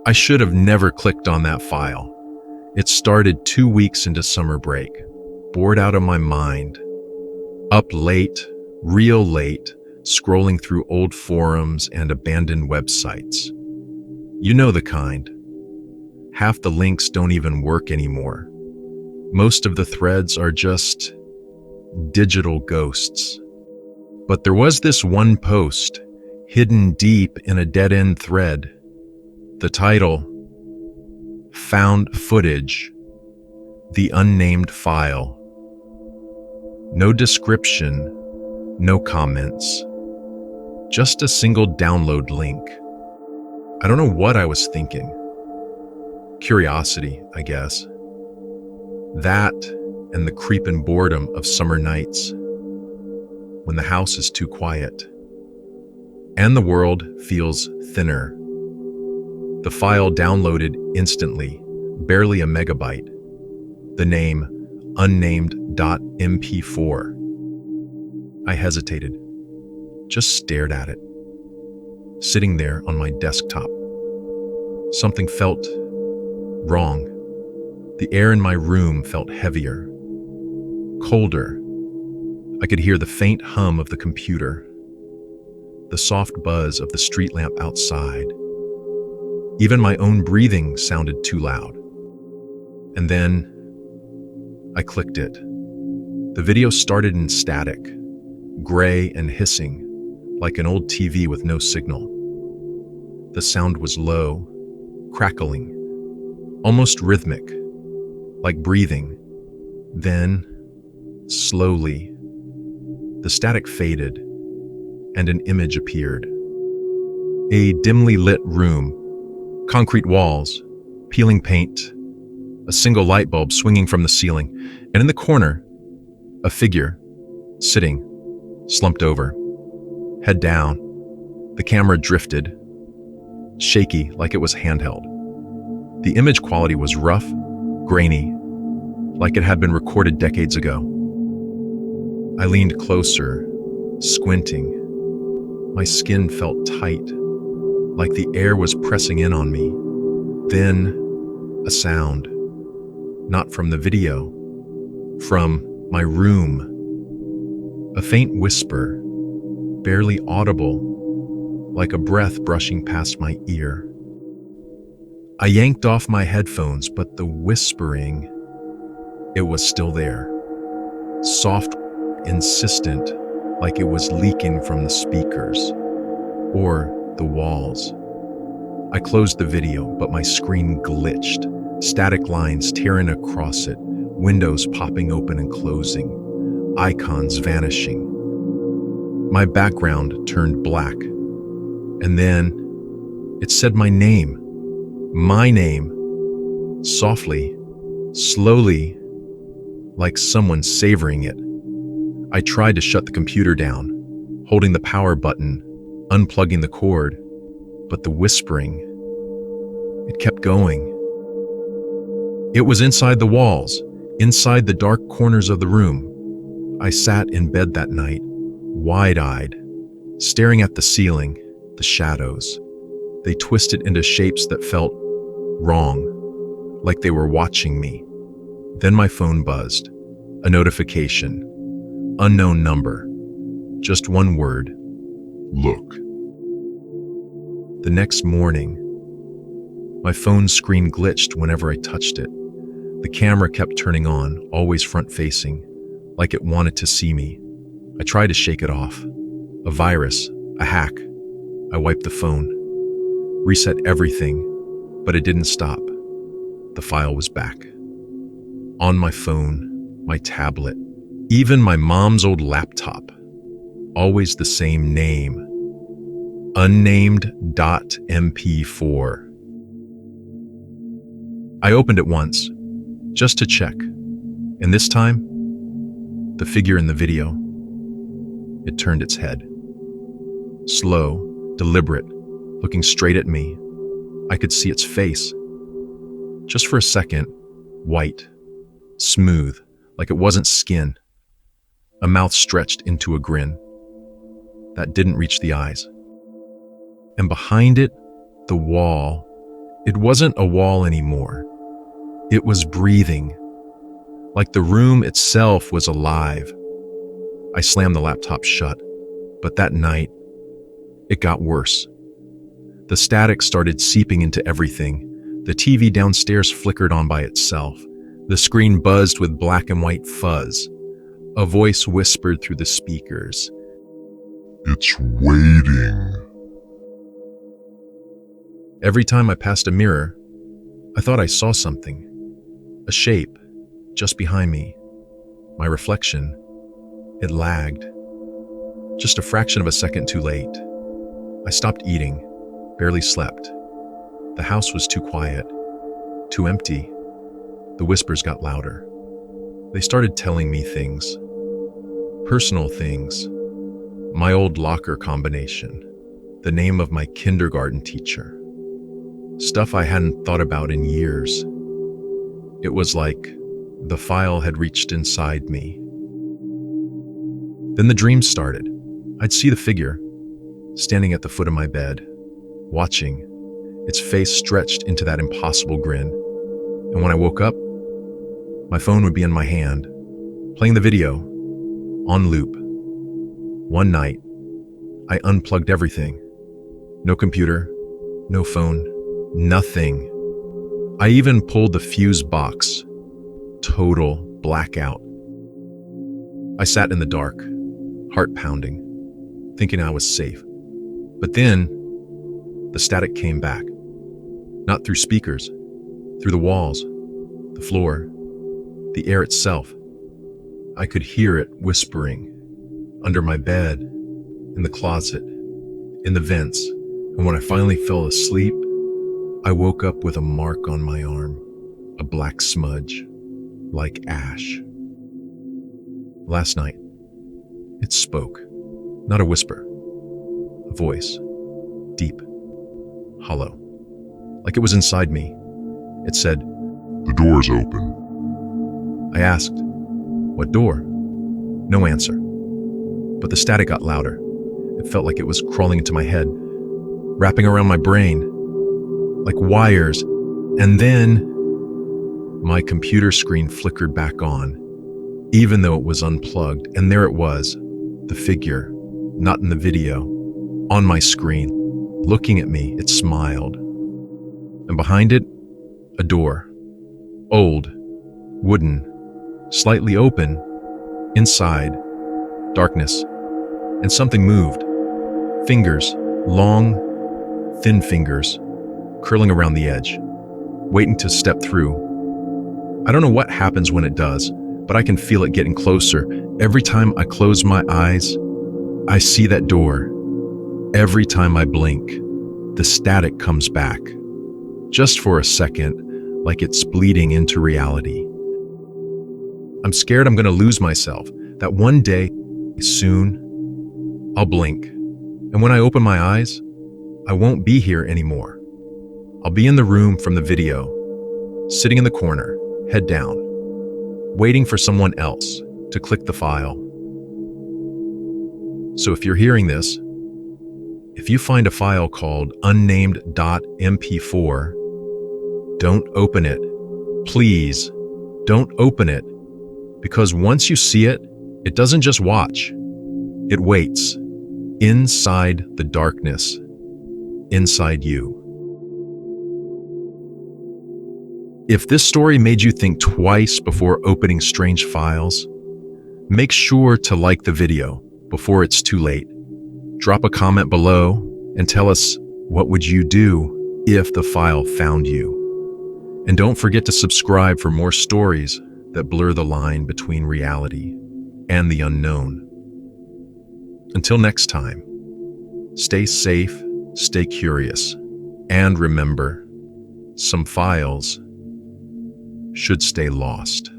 I should have never clicked on that file. It started 2 weeks into summer break. Bored out of my mind. Up late, real late, scrolling through old forums and abandoned websites. You know the kind. Half the links don't even work anymore. Most of the threads are just digital ghosts. But there was this one post, hidden deep in a dead-end thread. The title, Found Footage, the Unnamed File. No description, no comments. Just a single download link. I don't know what I was thinking. Curiosity, I guess. That and the creeping boredom of summer nights when the house is too quiet and the world feels thinner. The file downloaded instantly, barely a megabyte. The name unnamed.mp4. I hesitated, just stared at it, sitting there on my desktop. Something felt wrong. The air in my room felt heavier, colder. I could hear the faint hum of the computer, the soft buzz of the street lamp outside. Even my own breathing sounded too loud. And then I clicked it. The video started in static, gray and hissing, like an old TV with no signal. The sound was low, crackling, almost rhythmic, like breathing. Then, slowly, the static faded and an image appeared. A dimly lit room, concrete walls, peeling paint, a single light bulb swinging from the ceiling, and in the corner, a figure, sitting, slumped over, head down. The camera drifted, shaky like it was handheld. The image quality was rough, grainy, like it had been recorded decades ago. I leaned closer, squinting. My skin felt tight, like the air was pressing in on me. Then, a sound. Not from the video, from my room. A faint whisper, barely audible, like a breath brushing past my ear. I yanked off my headphones, but the whispering, it was still there. Soft, insistent, like it was leaking from the speakers or the walls. I closed the video, but my screen glitched, static lines tearing across it, windows popping open and closing, icons vanishing. My background turned black, and then it said my name, softly, slowly, like someone savoring it. I tried to shut the computer down, holding the power button, unplugging the cord, but the whispering, it kept going. It was inside the walls, inside the dark corners of the room. I sat in bed that night, wide-eyed, staring at the ceiling, the shadows. They twisted into shapes that felt wrong, like they were watching me. Then my phone buzzed. A notification. Unknown number. Just one word. Look. The next morning, my phone screen glitched whenever I touched it. The camera kept turning on, always front-facing, like it wanted to see me. I tried to shake it off. A virus, a hack. I wiped the phone, reset everything, but it didn't stop. The file was back. On my phone, my tablet, even my mom's old laptop. Always the same name. Unnamed.mp4. I opened it once, just to check. And this time, the figure in the video, it turned its head. Slow, deliberate, looking straight at me. I could see its face. Just for a second, white, smooth, like it wasn't skin. A mouth stretched into a grin that didn't reach the eyes. And behind it, the wall, It wasn't a wall anymore. It was breathing, like the room itself was alive. I slammed the laptop shut, but that night, it got worse. The static started seeping into everything. The TV downstairs flickered on by itself. The screen buzzed with black and white fuzz. A voice whispered through the speakers. "It's waiting." Every time I passed a mirror, I thought I saw something. A shape, just behind me. My reflection, it lagged. Just a fraction of a second too late. I stopped eating, barely slept. The house was too quiet, too empty. The whispers got louder. They started telling me things. Personal things. My old locker combination. The name of my kindergarten teacher. Stuff I hadn't thought about in years. It was like the file had reached inside me. Then the dreams started. I'd see the figure, standing at the foot of my bed, watching, its face stretched into that impossible grin. And when I woke up, my phone would be in my hand, playing the video, on loop. One night, I unplugged everything. No computer, no phone, nothing. I even pulled the fuse box. Total blackout. I sat in the dark, heart pounding, thinking I was safe. But then, the static came back. Not through speakers, through the walls, the floor, the air itself. I could hear it whispering, under my bed, in the closet, in the vents. And when I finally fell asleep, I woke up with a mark on my arm, a black smudge, like ash. Last night, it spoke, not a whisper, a voice, deep, hollow, like it was inside me. It said, "The door's open." I asked, "What door?" No answer. But the static got louder. It felt like it was crawling into my head, wrapping around my brain, like wires. And then my computer screen flickered back on, even though it was unplugged. And there it was, the figure, not in the video, on my screen, looking at me. It smiled. And behind it, a door, old, wooden, slightly open. Inside, darkness, and something moved. Fingers, long, thin fingers, curling around the edge, waiting to step through. I don't know what happens when it does, but I can feel it getting closer. Every time I close my eyes, I see that door. Every time I blink, the static comes back. Just for a second, like it's bleeding into reality. I'm scared I'm going to lose myself, that one day, soon, I'll blink. And when I open my eyes, I won't be here anymore. I'll be in the room from the video, sitting in the corner, head down, waiting for someone else to click the file. So if you're hearing this, if you find a file called unnamed.mp4, don't open it. Please, don't open it. Because once you see it, it doesn't just watch. It waits. Inside the darkness. Inside you. If this story made you think twice before opening strange files, make sure to like the video before it's too late. Drop a comment below and tell us what would you do if the file found you. And don't forget to subscribe for more stories that blur the line between reality and the unknown. Until next time, stay safe, stay curious, and remember, some files should stay lost.